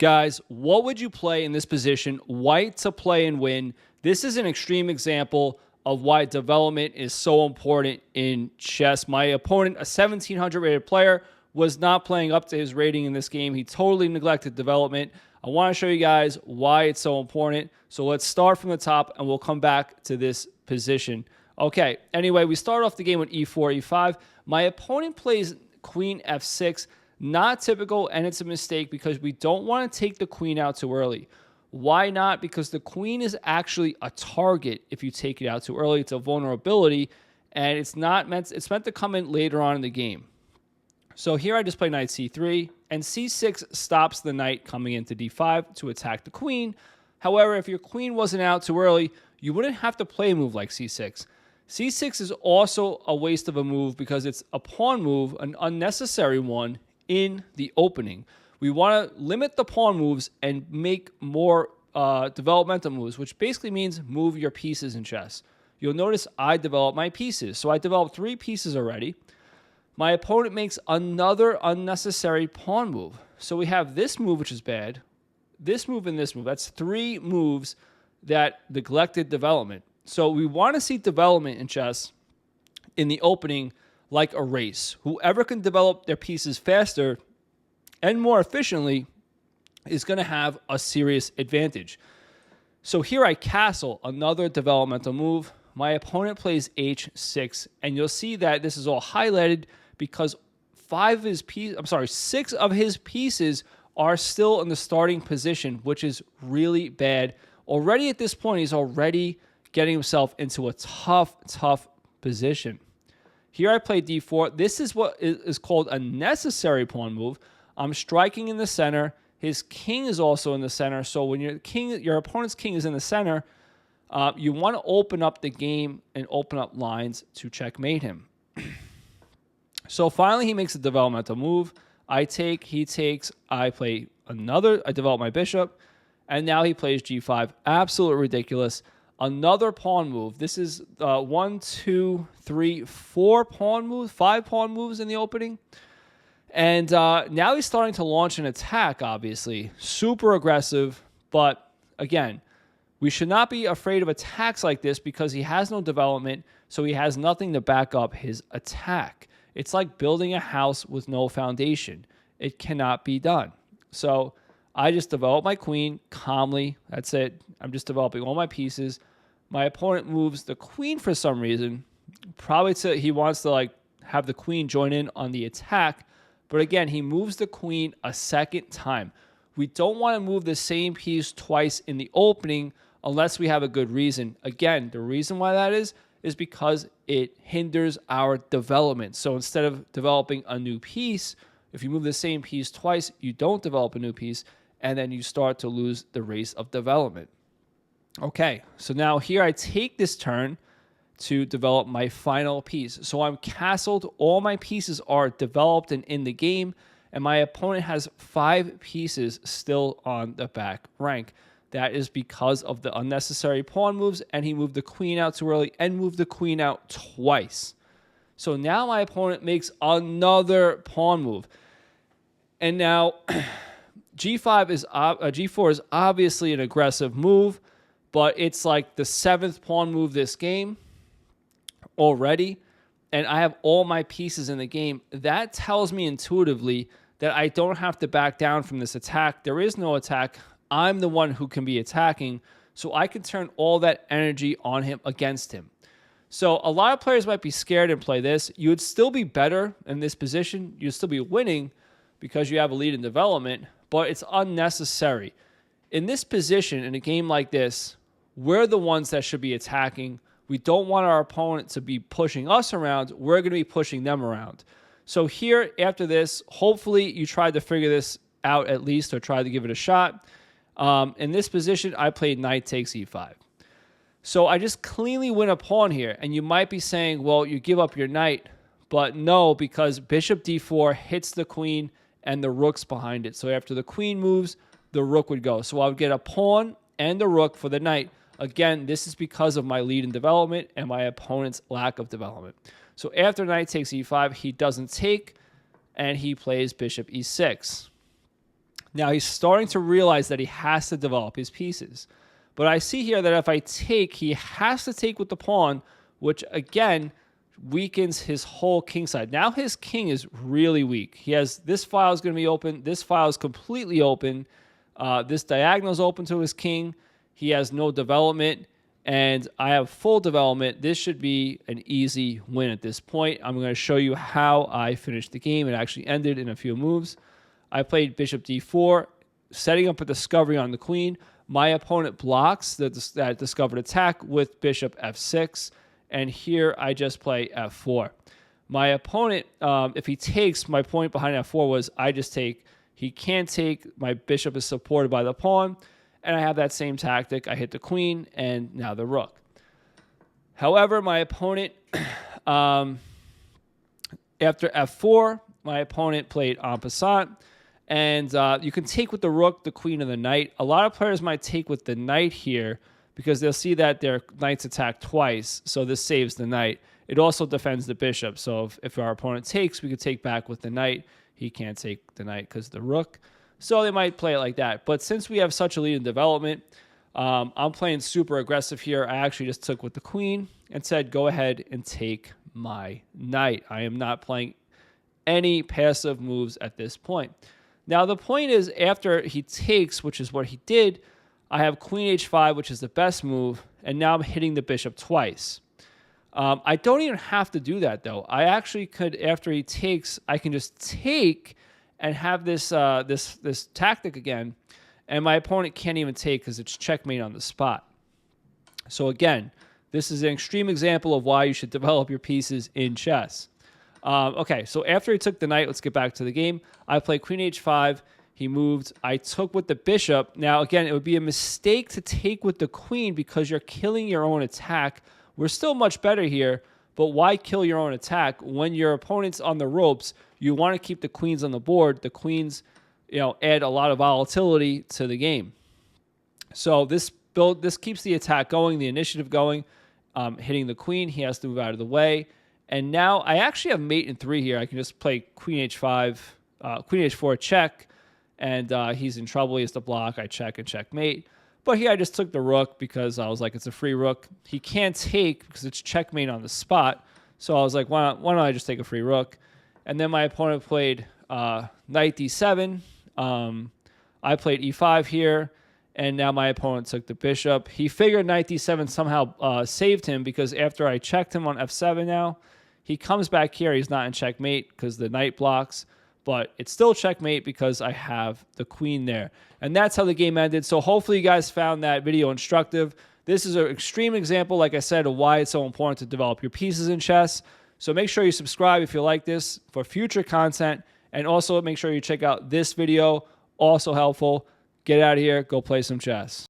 Guys, what would you play in this position? White to play and win. This is an extreme example of why development is so important in chess. My opponent, a 1700 rated player, was not playing up to his rating in this game. He totally neglected development. I want to show you guys why it's so important. So let's start from the top and we'll come back to this position. Okay, anyway, we start off the game with e4, e5. My opponent plays queen f6. Not typical, and it's a mistake because we don't want to take the queen out too early. Why not? Because the queen is actually a target if you take it out too early. It's a vulnerability, and it's meant to come in later on in the game. So here I just play knight c3, and c6 stops the knight coming into d5 to attack the queen. However, if your queen wasn't out too early, you wouldn't have to play a move like c6. c6 is also a waste of a move because it's a pawn move, an unnecessary one, in the opening. We want to limit the pawn moves and make more developmental moves, which basically means move your pieces in chess. You'll notice I develop my pieces. So I developed 3 pieces already. My opponent makes another unnecessary pawn move. So we have this move, which is bad, this move, and this move. That's 3 moves that neglected development. So we want to see development in chess in the opening like a race. Whoever can develop their pieces faster and more efficiently is going to have a serious advantage. So here I castle, another developmental move. My opponent plays h6, and you'll see that this is all highlighted because 6 of his pieces are still in the starting position, which is really bad. Already at this point, he's already getting himself into a tough position. Here I play d4. This is what is called a necessary pawn move. I'm striking in the center. His king is also in the center. So when your opponent's king is in the center, you want to open up the game and open up lines to checkmate him. So finally, he makes a developmental move. I take, he takes, I play another. I develop my bishop, and now he plays g5. Absolutely ridiculous. Another pawn move. This is 1, 2, 3, 4 pawn moves, 5 pawn moves in the opening. And now he's starting to launch an attack, obviously. Super aggressive. But again, we should not be afraid of attacks like this because he has no development, so he has nothing to back up his attack. It's like building a house with no foundation. It cannot be done. So I just develop my queen calmly. That's it. I'm just developing all my pieces. My opponent moves the queen for some reason. Probably he wants to have the queen join in on the attack. But again, he moves the queen a second time. We don't want to move the same piece twice in the opening unless we have a good reason. Again, the reason why that is because it hinders our development. So instead of developing a new piece, if you move the same piece twice, you don't develop a new piece, and then you start to lose the race of development. Okay, so now here I take this turn to develop my final piece. So I'm castled. All my pieces are developed and in the game, and my opponent has 5 pieces still on the back rank. That is because of the unnecessary pawn moves, and he moved the queen out too early and moved the queen out twice. So now my opponent makes another pawn move. And now g4 is obviously an aggressive move, but it's like the 7th pawn move this game already, and I have all my pieces in the game. That tells me intuitively that I don't have to back down from this attack. There is no attack. I'm the one who can be attacking, so I can turn all that energy on him against him. So a lot of players might be scared and play this. You would still be better in this position. You'd still be winning because you have a lead in development, but it's unnecessary. In this position, in a game like this, we're the ones that should be attacking. We don't want our opponent to be pushing us around. We're going to be pushing them around. So here, after this, hopefully you tried to figure this out at least, or try to give it a shot. In this position, I played knight takes e5. So I just cleanly win a pawn here. And you might be saying, well, you give up your knight. But no, because bishop d4 hits the queen and the rook's behind it. So after the queen moves, the rook would go. So I would get a pawn and a rook for the knight. Again, this is because of my lead in development and my opponent's lack of development. So after knight takes e5, he doesn't take, and he plays bishop e6. Now he's starting to realize that he has to develop his pieces. But I see here that if I take, he has to take with the pawn, which again weakens his whole king side. Now his king is really weak. He has, this file is going to be open. This file is completely open. This diagonal is open to his king. He has no development, and I have full development. This should be an easy win at this point. I'm going to show you how I finished the game. It actually ended in a few moves. I played bishop d4, setting up a discovery on the queen. My opponent blocks that discovered attack with bishop f6, and here I just play f4. My opponent, if he takes, my point behind f4 was I just take. He can't take. My bishop is supported by the pawn, and I have that same tactic. I hit the queen, and now the rook. However, my opponent, after f4, my opponent played en passant. And you can take with the rook, the queen, and the knight. A lot of players might take with the knight here because they'll see that their knight's attacked twice, so this saves the knight. It also defends the bishop, so if our opponent takes, we could take back with the knight. He can't take the knight because of the rook, so they might play it like that. But since we have such a lead in development, I'm playing super aggressive here. I actually just took with the queen and said, go ahead and take my knight. I am not playing any passive moves at this point. Now, the point is, after he takes, which is what he did, I have queen h5, which is the best move, and now I'm hitting the bishop twice. I don't even have to do that, though. I actually could, after he takes, I can just take and have this this tactic again, and my opponent can't even take because it's checkmate on the spot. So again, this is an extreme example of why you should develop your pieces in chess. Okay, so after he took the knight, let's get back to the game. I played queen h5. He moved. I took with the bishop. Now, again, it would be a mistake to take with the queen because you're killing your own attack. We're still much better here, but why kill your own attack when your opponent's on the ropes? You want to keep the queens on the board. The queens, add a lot of volatility to the game. So this keeps the attack going, the initiative going. Hitting the queen, he has to move out of the way. And now I actually have mate in 3 here. I can just play queen h5, queen h4 check, and he's in trouble. He has to block. I check and checkmate. But here I just took the rook because I was like, it's a free rook. He can't take because it's checkmate on the spot. So I was like, why don't I just take a free rook? And then my opponent played knight d7. I played e5 here, and now my opponent took the bishop. He figured knight d7 somehow saved him because after I checked him on f7 now, he comes back here. He's not in checkmate because the knight blocks, but it's still checkmate because I have the queen there. And that's how the game ended. So hopefully you guys found that video instructive. This is an extreme example, like I said, of why it's so important to develop your pieces in chess. So make sure you subscribe if you like this for future content. And also make sure you check out this video. Also helpful. Get out of here. Go play some chess.